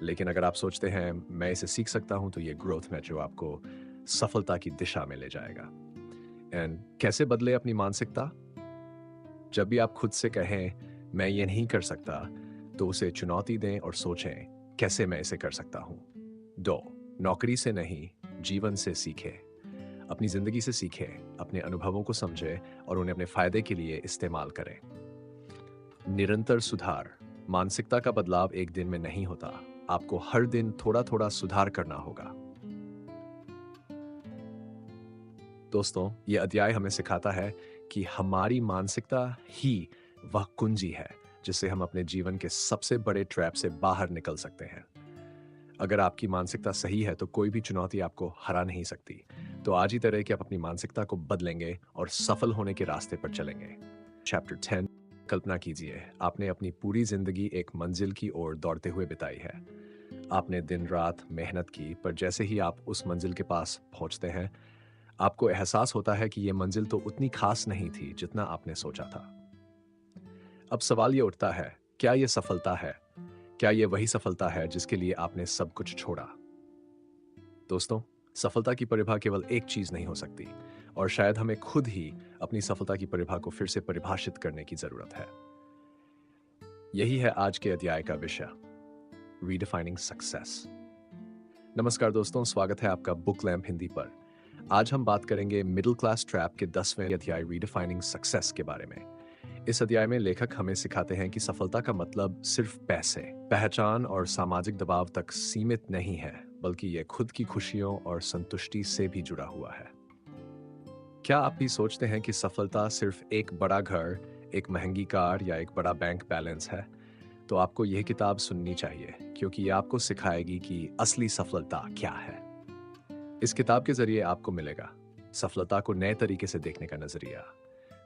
लेकिन अगर आप सोचते हैं मैं इसे सीख सकता हूं, तो ये ग्रोथ है जो आपको सफलता की दिशा में ले जाएगा। एंड कैसे बदले अपनी मानसिकता? जब भी आप खुद से कहें मैं ये नहीं कर सकता, तो उसे चुनौती दें और सोचें कैसे मैं इसे कर सकता हूं। 2. नौकरी से नहीं, जीवन से सीखें। अपनी जिंदगी से सीखें, अपने अनुभवों को समझें और उन्हें अपने फायदे के लिए इस्तेमाल करें। निरंतर सुधार। मानसिकता का बदलाव एक दिन में नहीं होता, आपको हर दिन थोड़ा थोड़ा सुधार करना होगा। दोस्तों, यह अध्याय हमें सिखाता है कि हमारी मानसिकता ही वह कुंजी है जिससे हम अपने जीवन के सबसे बड़े ट्रैप से बाहर निकल सकते हैं। अगर आपकी मानसिकता सही है तो कोई भी चुनौती आपको हरा नहीं सकती। तो आज ही तरह कि आप अपनी मानसिकता को बदलेंगे और सफल होने के रास्ते पर चलेंगे। चैप्टर 10। कल्पना कीजिए आपने अपनी पूरी जिंदगी एक मंजिल की ओर दौड़ते हुए बिताई है। आपने दिन रात मेहनत की, पर जैसे ही आप उस मंजिल के पास पहुंचते हैं, आपको एहसास होता है कि ये मंजिल तो उतनी खास नहीं थी जितना आपने सोचा था। अब सवाल ये उठता है, क्या ये सफलता है? क्या ये वही सफलता है जिसके लिए आपने सब कुछ छोड़ा? दोस्तों, सफलता की परिभाषा केवल एक चीज नहीं हो सकती, और शायद हमें खुद ही अपनी सफलता की परिभाषा को फिर से परिभाषित करने की जरूरत है। यही है आज के अध्याय का विषय, रीडिफाइनिंग सक्सेस। नमस्कार दोस्तों, स्वागत है आपका बुक लैम्प हिंदी पर। आज हम बात करेंगे मिडिल क्लास ट्रैप के 10वें अध्याय रीडिफाइनिंग सक्सेस के बारे में। इस अध्याय में लेखक हमें सिखाते हैं कि सफलता का मतलब सिर्फ पैसे, पहचान और सामाजिक दबाव तक सीमित नहीं है, बल्कि यह खुद की खुशियों और संतुष्टि से भी जुड़ा हुआ है। क्या आप भी सोचते हैं कि सफलता सिर्फ एक बड़ा घर, एक महंगी कार या एक बड़ा बैंक बैलेंस है? तो आपको यह किताब सुननी चाहिए, क्योंकि ये आपको सिखाएगी कि असली सफलता क्या है। इस किताब के जरिए आपको मिलेगा सफलता को नए तरीके से देखने का नजरिया,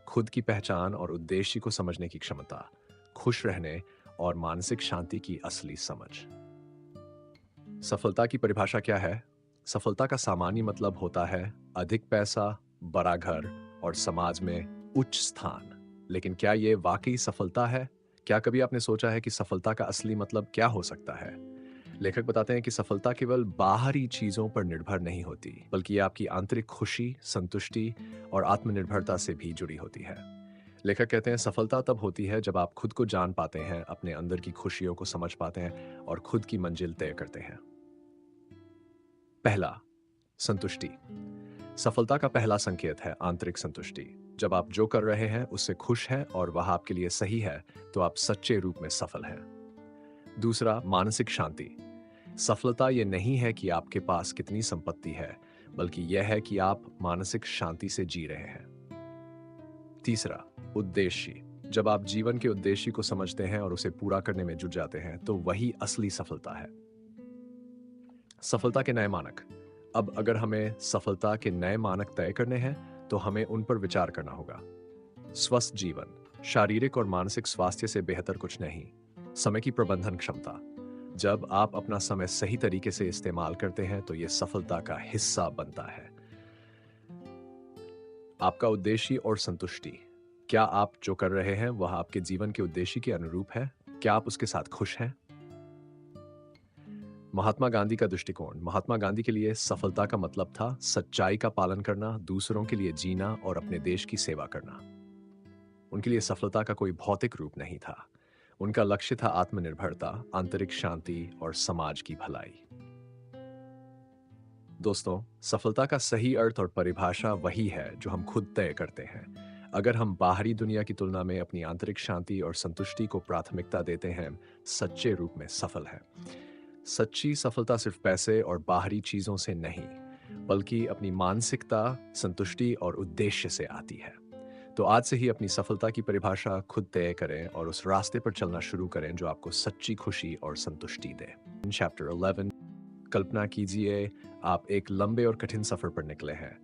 खुद की पहचान और उद्देश्य को समझने की क्षमता, खुश रहने और मानसिक शांति की असली समझ। सफलता की परिभाषा क्या है? सफलता का सामान्य मतलब होता है अधिक पैसा, बड़ा घर और समाज में उच्च स्थान। लेकिन क्या ये वाकई सफलता है? क्या कभी आपने सोचा है कि सफलता का असली मतलब क्या हो सकता है? लेखक बताते हैं कि सफलता केवल बाहरी चीजों पर निर्भर नहीं होती, बल्कि ये आपकी आंतरिक खुशी, संतुष्टि और आत्मनिर्भरता से भी जुड़ी होती है। लेखक कहते हैं सफलता तब होती है जब आप खुद को जान पाते हैं, अपने अंदर की खुशियों को समझ पाते हैं और खुद की मंजिल तय करते हैं। पहला, संतुष्टि। सफलता का पहला संकेत है आंतरिक संतुष्टि। जब आप जो कर रहे हैं उससे खुश हैं और वह आपके लिए सही है, तो आप सच्चे रूप में सफल हैं। दूसरा, मानसिक शांति। सफलता यह नहीं है कि आपके पास कितनी संपत्ति है, बल्कि यह है कि आप मानसिक शांति से जी रहे हैं। तीसरा, उद्देश्य। जब आप जीवन के उद्देश्य को समझते हैं और उसे पूरा करने में जुट जाते हैं, तो वही असली सफलता है। सफलता के नए मानक। अब अगर हमें सफलता के नए मानक तय करने हैं, तो हमें उन पर विचार करना होगा। स्वस्थ जीवन, शारीरिक और मानसिक स्वास्थ्य से बेहतर कुछ नहीं। समय की प्रबंधन क्षमता। जब आप अपना समय सही तरीके से इस्तेमाल करते हैं, तो यह सफलता का हिस्सा बनता है। आपका उद्देश्य और संतुष्टि। क्या आप जो कर रहे हैं वह आपके जीवन के उद्देश्य के अनुरूप है? क्या आप उसके साथ खुश हैं? महात्मा गांधी का दृष्टिकोण। महात्मा गांधी के लिए सफलता का मतलब था सच्चाई का पालन करना, दूसरों के लिए जीना और अपने देश की सेवा करना। उनके लिए सफलता का कोई भौतिक रूप नहीं था। उनका लक्ष्य था आत्मनिर्भरता, आंतरिक शांति और समाज की भलाई। दोस्तों, सफलता का सही अर्थ और परिभाषा वही है जो हम खुद तय करते हैं। अगर हम बाहरी दुनिया की तुलना में अपनी आंतरिक शांति और संतुष्टि को प्राथमिकता देते हैं, सच्चे रूप में सफल हैं। सच्ची सफलता सिर्फ पैसे और बाहरी चीजों से नहीं, बल्कि अपनी मानसिकता, संतुष्टि और उद्देश्य से आती है। तो आज से ही अपनी सफलता की परिभाषा खुद तय करें और उस रास्ते पर चलना शुरू करें जो आपको सच्ची खुशी और संतुष्टि दे। चैप्टर 11। कल्पना कीजिए आप एक लंबे और कठिन सफर पर निकले हैं।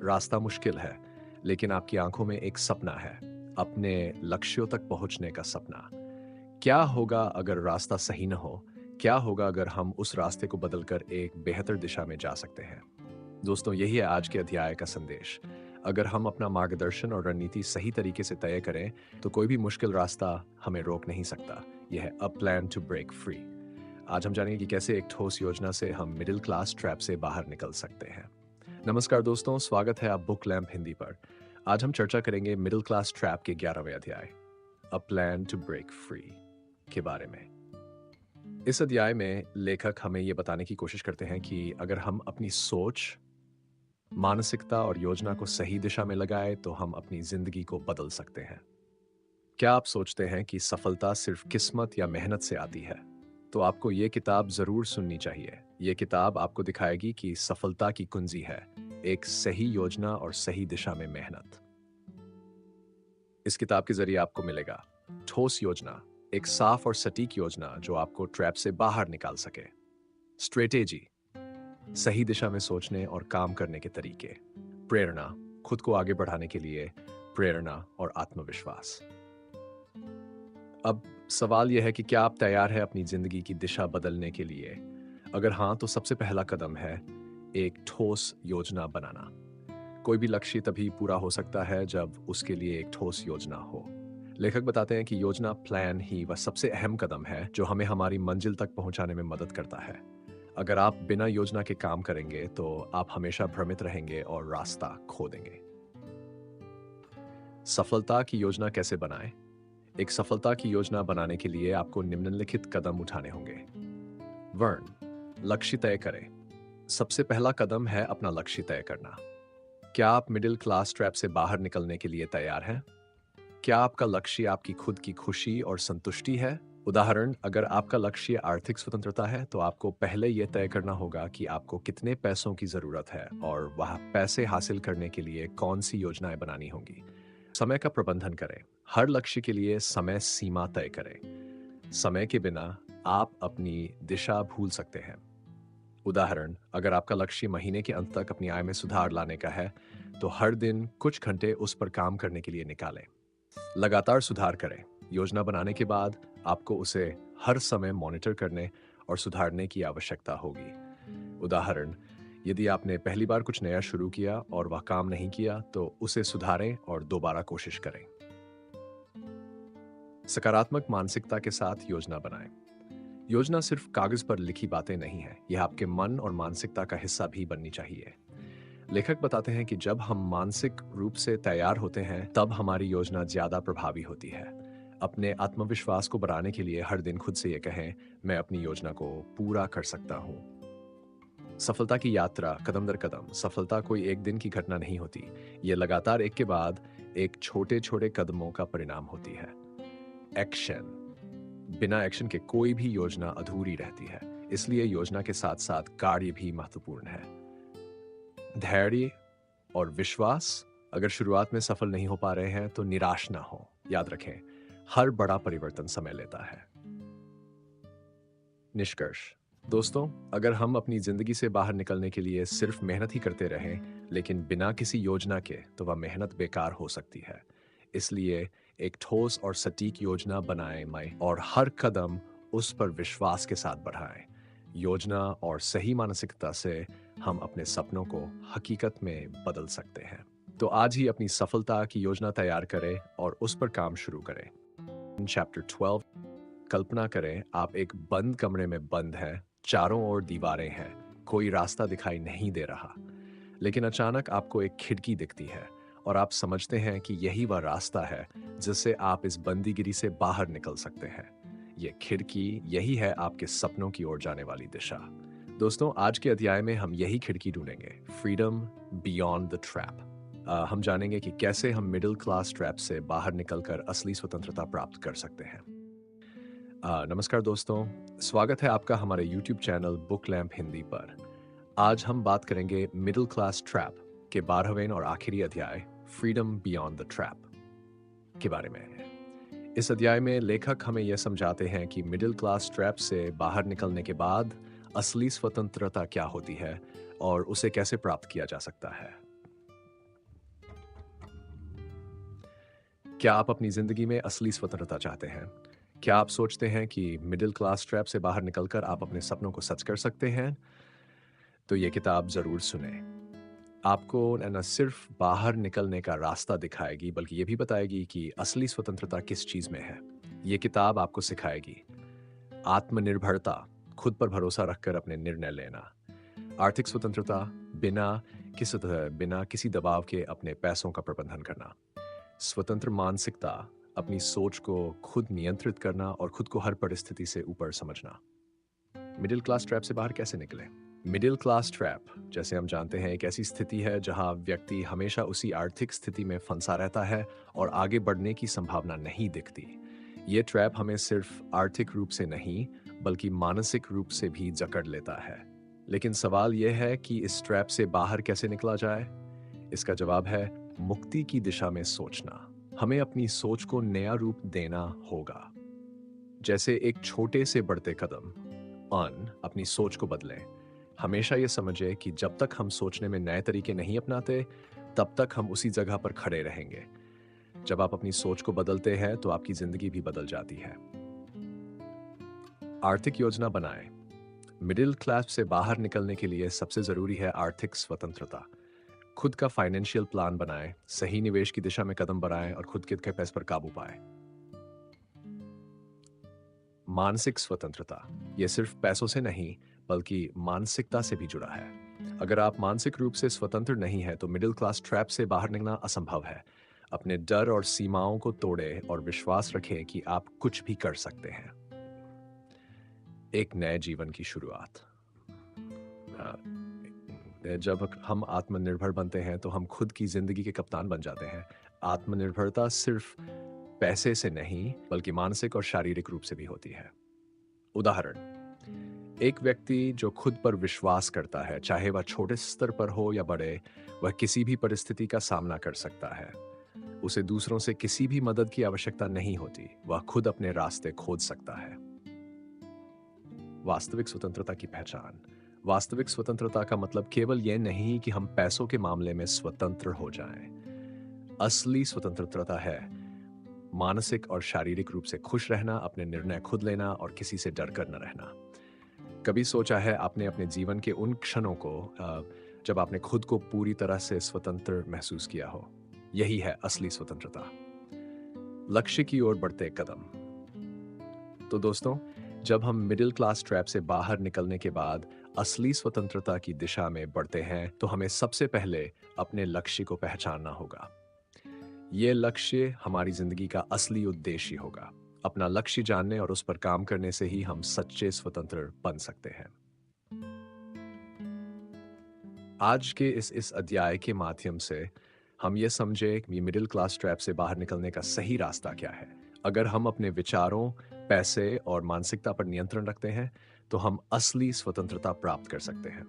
रास्ता मुश्किल है, लेकिन आपकी आंखों में एक सपना है, अपने लक्ष्यों तक पहुंचने का सपना। क्या होगा अगर रास्ता सही न हो? क्या होगा अगर हम उस रास्ते को बदलकर एक बेहतर दिशा में जा सकते हैं? दोस्तों, यही है आज के अध्याय का संदेश। अगर हम अपना मार्गदर्शन और रणनीति सही तरीके से तय करें, तो कोई भी मुश्किल रास्ता हमें रोक नहीं सकता। यह है a plan to break free. आज हम जानेंगे कि कैसे एक ठोस योजना से हम मिडिल क्लास ट्रैप से बाहर निकल सकते हैं। नमस्कार दोस्तों, स्वागत है आप बुक लैम्प हिंदी पर। आज हम चर्चा करेंगे मिडिल क्लास ट्रैप के 11वें अध्याय, a plan to break free के बारे में। इस अध्याय में लेखक हमें यह बताने की कोशिश करते हैं कि अगर हम अपनी सोच, मानसिकता और योजना को सही दिशा में लगाए, तो हम अपनी जिंदगी को बदल सकते हैं। क्या आप सोचते हैं कि सफलता सिर्फ किस्मत या मेहनत से आती है? तो आपको ये किताब जरूर सुननी चाहिए। ये किताब आपको दिखाएगी कि सफलता की कुंजी है एक सही योजना और सही दिशा में मेहनत। इस किताब के जरिए आपको मिलेगा ठोस योजना, एक साफ और सटीक योजना जो आपको ट्रैप से बाहर निकाल सके। स्ट्रेटेजी, सही दिशा में सोचने और काम करने के तरीके। प्रेरणा, खुद को आगे बढ़ाने के लिए प्रेरणा और आत्मविश्वास। अब सवाल यह है कि क्या आप तैयार हैं अपनी ज़िंदगी की दिशा बदलने के लिए? अगर हाँ, तो सबसे पहला कदम है एक ठोस योजना बनाना। कोई भी लक्ष्य तभी पूरा हो सकता है जब उसके लिए एक ठोस योजना हो। लेखक बताते हैं कि योजना प्लान ही वह सबसे अहम कदम है जो हमें हमारी मंजिल तक पहुंचाने में मदद करता है। अगर आप बिना योजना के काम करेंगे तो आप हमेशा भ्रमित रहेंगे और रास्ता खो देंगे। सफलता की योजना कैसे बनाएं? एक सफलता की योजना बनाने के लिए आपको निम्नलिखित कदम उठाने होंगे। वर्ण लक्ष्य तय करें। सबसे पहला कदम है अपना लक्ष्य तय करना। क्या आप मिडिल क्लास ट्रैप से बाहर निकलने के लिए तैयार हैं? क्या आपका लक्ष्य आपकी खुद की खुशी और संतुष्टि है? उदाहरण, अगर आपका लक्ष्य आर्थिक स्वतंत्रता है तो आपको पहले यह तय करना होगा कि आपको कितने पैसों की जरूरत है और वह पैसे हासिल करने के लिए कौन सी योजनाएं बनानी होंगी। समय का प्रबंधन करें। हर लक्ष्य के लिए समय सीमा तय करें। समय के बिना आप अपनी दिशा भूल सकते हैं। उदाहरण, अगर आपका लक्ष्य महीने के अंत तक अपनी आय में सुधार लाने का है तो हर दिन कुछ घंटे उस पर काम करने के लिए निकालें। लगातार सुधार करें। योजना बनाने के बाद आपको उसे हर समय मॉनिटर करने और सुधारने की आवश्यकता होगी। उदाहरण, यदि आपने पहली बार कुछ नया शुरू किया और वह काम नहीं किया तो उसे सुधारें और दोबारा कोशिश करें। सकारात्मक मानसिकता के साथ योजना बनाएं। योजना सिर्फ कागज पर लिखी बातें नहीं है, यह आपके मन और मानसिकता का हिस्सा भी बननी चाहिए। लेखक बताते हैं कि जब हम मानसिक रूप से तैयार होते हैं तब हमारी योजना ज्यादा प्रभावी होती है। अपने आत्मविश्वास को बढ़ाने के लिए हर दिन खुद से ये कहें, मैं अपनी योजना को पूरा कर सकता हूँ। सफलता की यात्रा कदम दर कदम। सफलता कोई एक दिन की घटना नहीं होती, ये लगातार एक के बाद एक छोटे छोटे कदमों का परिणाम होती है। एक्शन। बिना एक्शन के कोई भी योजना अधूरी रहती है, इसलिए योजना के साथ साथ कार्य भी महत्वपूर्ण है। धैर्य और विश्वास। अगर शुरुआत में सफल नहीं हो पा रहे हैं तो निराश ना हो। याद रखें, हर बड़ा परिवर्तन समय लेता है। निष्कर्ष। दोस्तों, अगर हम अपनी जिंदगी से बाहर निकलने के लिए सिर्फ मेहनत ही करते रहें लेकिन बिना किसी योजना के, तो वह मेहनत बेकार हो सकती है। इसलिए एक ठोस और सटीक योजना बनाएं और हर कदम उस पर विश्वास के साथ बढ़ाएं। योजना और सही मानसिकता से हम अपने सपनों को हकीकत में बदल सकते हैं। तो आज ही अपनी सफलता की योजना तैयार करें और उस पर काम शुरू करें। चैप्टर 12। कल्पना करें आप एक बंद कमरे में बंद हैं, चारों ओर दीवारें हैं, कोई रास्ता दिखाई नहीं दे रहा। लेकिन अचानक आपको एक खिड़की दिखती है और आप समझते हैं कि यही वह रास्ता है जिससे आप इस बंदीगिरी से बाहर निकल सकते हैं। ये खिड़की, यही है आपके सपनों की ओर जाने वाली दिशा। दोस्तों, आज के अध्याय में हम यही खिड़की ढूंढेंगे, फ्रीडम बियॉन्ड द ट्रैप। हम जानेंगे कि कैसे हम मिडिल क्लास ट्रैप से बाहर निकलकर असली स्वतंत्रता प्राप्त कर सकते हैं। नमस्कार दोस्तों, स्वागत है आपका हमारे YouTube channel book lamp Hindi पर। आज हम बात करेंगे मिडिल क्लास ट्रैप के 12वें और आखिरी अध्याय, फ्रीडम बियॉन्ड द ट्रैप के बारे में। इस अध्याय में लेखक हमें यह समझाते हैं कि मिडिल क्लास ट्रैप से बाहर निकलने के बाद असली स्वतंत्रता क्या होती है और उसे कैसे प्राप्त किया जा सकता है। क्या आप अपनी जिंदगी में असली स्वतंत्रता चाहते हैं? क्या आप सोचते हैं कि मिडिल क्लास ट्रैप से बाहर निकलकर आप अपने सपनों को सच कर सकते हैं? तो ये किताब जरूर सुने। आपको न सिर्फ बाहर निकलने का रास्ता दिखाएगी बल्कि ये भी बताएगी कि असली स्वतंत्रता किस चीज में है। ये किताब आपको सिखाएगी आत्मनिर्भरता, खुद पर भरोसा रखकर अपने निर्णय लेना। आर्थिक स्वतंत्रता, बिना किसी दबाव के अपने पैसों का प्रबंधन करना। स्वतंत्र मानसिकता, अपनी सोच को खुद नियंत्रित करना और खुद को हर परिस्थिति से ऊपर समझना। मिडिल क्लास ट्रैप से बाहर कैसे निकले? मिडिल क्लास ट्रैप, जैसे हम जानते हैं, एक ऐसी स्थिति है जहां व्यक्ति हमेशा उसी आर्थिक स्थिति में फंसा रहता है और आगे बढ़ने की संभावना नहीं दिखती। ये ट्रैप हमें सिर्फ आर्थिक रूप से नहीं बल्कि मानसिक रूप से भी जकड़ लेता है। लेकिन सवाल यह है कि इस ट्रैप से बाहर कैसे निकला जाए? इसका जवाब है मुक्ति की दिशा में सोचना। हमें अपनी सोच को नया रूप देना होगा। जैसे एक छोटे से बढ़ते कदम, अपनी सोच को बदलें। हमेशा ये समझे कि जब तक हम सोचने में नए तरीके नहीं अपनाते तब तक हम उसी जगह पर खड़े रहेंगे। जब आप अपनी सोच को बदलते हैं तो आपकी जिंदगी भी बदल जाती है। आर्थिक योजना बनाएं। मिडिल क्लास से बाहर निकलने के लिए सबसे जरूरी है आर्थिक स्वतंत्रता। खुद का फाइनेंशियल प्लान बनाएं, सही निवेश की दिशा में कदम बढ़ाएं और खुद के पैसे पर काबू पाएं। मानसिक स्वतंत्रता, यह सिर्फ पैसों से नहीं बल्कि मानसिकता से भी जुड़ा है। अगर आप मानसिक रूप से स्वतंत्र नहीं हैं तो मिडिल क्लास ट्रैप से बाहर निकलना असंभव है। अपने डर और सीमाओं को तोड़ें और विश्वास रखें कि आप कुछ भी कर सकते हैं। एक नए जीवन की शुरुआत। जब हम आत्मनिर्भर बनते हैं तो हम खुद की जिंदगी के कप्तान बन जाते हैं। आत्मनिर्भरता सिर्फ पैसे से नहीं बल्कि मानसिक और शारीरिक रूप से भी होती है। उदाहरण, एक व्यक्ति जो खुद पर विश्वास करता है, चाहे वह छोटे स्तर पर हो या बड़े, वह किसी भी परिस्थिति का सामना कर सकता है। उसे दूसरों से किसी भी मदद की आवश्यकता नहीं होती, वह खुद अपने रास्ते खोज सकता है। वास्तविक स्वतंत्रता की पहचान। वास्तविक स्वतंत्रता का मतलब केवल यह नहीं कि हम पैसों के मामले में स्वतंत्र हो जाएं। असली स्वतंत्रता है मानसिक और शारीरिक रूप से खुश रहना, अपने निर्णय खुद लेना और किसी से डर कर न रहना। कभी सोचा है आपने अपने जीवन के उन क्षणों को जब आपने खुद को पूरी तरह से स्वतंत्र महसूस किया हो? यही है असली स्वतंत्रता। लक्ष्य की ओर बढ़ते कदम। तो दोस्तों, जब हम मिडिल क्लास ट्रैप से बाहर निकलने के बाद असली स्वतंत्रता की दिशा में बढ़ते हैं तो हमें सबसे पहले अपने लक्ष्य को पहचानना होगा। यह लक्ष्य हमारी जिंदगी का असली उद्देश्य होगा। अपना लक्ष्य जानने और उस पर काम करने से ही हम सच्चे स्वतंत्र बन सकते हैं। आज के इस अध्याय के माध्यम से हम ये समझे कि मिडिल क्लास ट्रैप से बाहर निकलने का सही रास्ता क्या है। अगर हम अपने विचारों, पैसे और मानसिकता पर नियंत्रण रखते हैं तो हम असली स्वतंत्रता प्राप्त कर सकते हैं।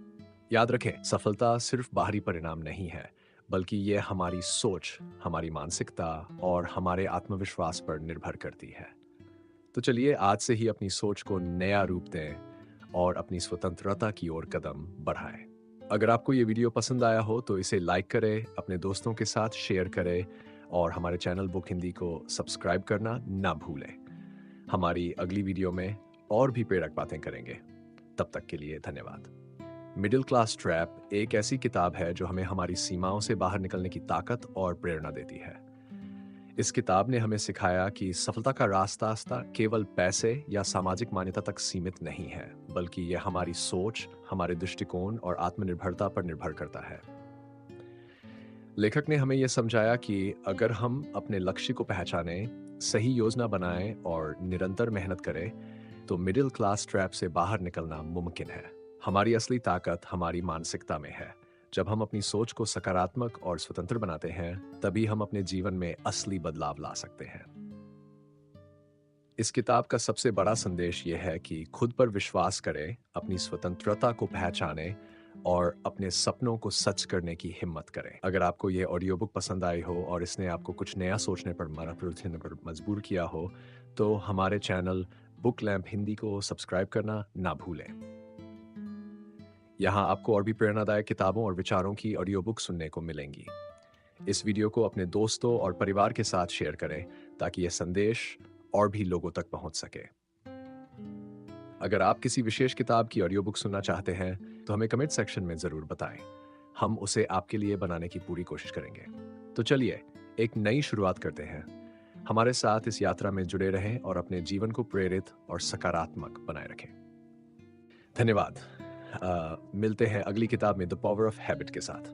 याद रखें, सफलता सिर्फ बाहरी परिणाम नहीं है बल्कि यह हमारी सोच, हमारी मानसिकता और हमारे आत्मविश्वास पर निर्भर करती है। तो चलिए आज से ही अपनी सोच को नया रूप दें और अपनी स्वतंत्रता की ओर कदम बढ़ाएं। अगर आपको ये वीडियो पसंद आया हो तो इसे लाइक करें, अपने दोस्तों के साथ शेयर करें और हमारे चैनल बुक हिंदी को सब्सक्राइब करना ना भूलें। हमारी अगली वीडियो में और भी प्रेरक बातें करेंगे। तब तक के लिए धन्यवाद। मिडिल क्लास ट्रैप एक ऐसी किताब है जो हमें हमारी सीमाओं से बाहर निकलने की ताकत और प्रेरणा देती है। इस किताब ने हमें सिखाया कि सफलता का रास्ता केवल पैसे या सामाजिक मान्यता तक सीमित नहीं है, बल्कि यह हमारी सोच, हमारे दृष्टिकोण और आत्मनिर्भरता पर निर्भर करता है। लेखक ने हमें यह समझाया कि अगर हम अपने लक्ष्य को पहचानें, सही योजना बनाएं और निरंतर मेहनत करें, तो मिडिल क्लास ट्रैप से बाहर निकलना मुमकिन है। हमारी असली ताकत हमारी मानसिकता में है। जब हम अपनी सोच को सकारात्मक और स्वतंत्र बनाते हैं, तभी हम अपने जीवन में असली बदलाव ला सकते हैं। इस किताब का सबसे बड़ा संदेश यह है कि खुद पर विश्वास करें, अपनी स्वतंत्रता को पहचानें और अपने सपनों को सच करने की हिम्मत करें। अगर आपको यह ऑडियो बुक पसंद आई हो और इसने आपको कुछ नया सोचने पर मजबूर किया हो, तो हमारे चैनल बुक लैंप हिंदी को सब्सक्राइब करना ना भूलें। यहाँ आपको और भी प्रेरणादायक किताबों और विचारों की ऑडियो बुक सुनने को मिलेंगी। इस वीडियो को अपने दोस्तों और परिवार के साथ शेयर करें ताकि यह संदेश और भी लोगों तक पहुंच सके। अगर आप किसी विशेष किताब की ऑडियो बुक सुनना चाहते हैं तो हमें कमेंट सेक्शन में जरूर बताएं। हम उसे आपके लिए बनाने की पूरी कोशिश करेंगे। तो चलिए एक नई शुरुआत करते हैं। हमारे साथ इस यात्रा में जुड़े रहें और अपने जीवन को प्रेरित और सकारात्मक बनाए रखें। धन्यवाद। मिलते हैं अगली किताब में द पावर ऑफ हैबिट के साथ।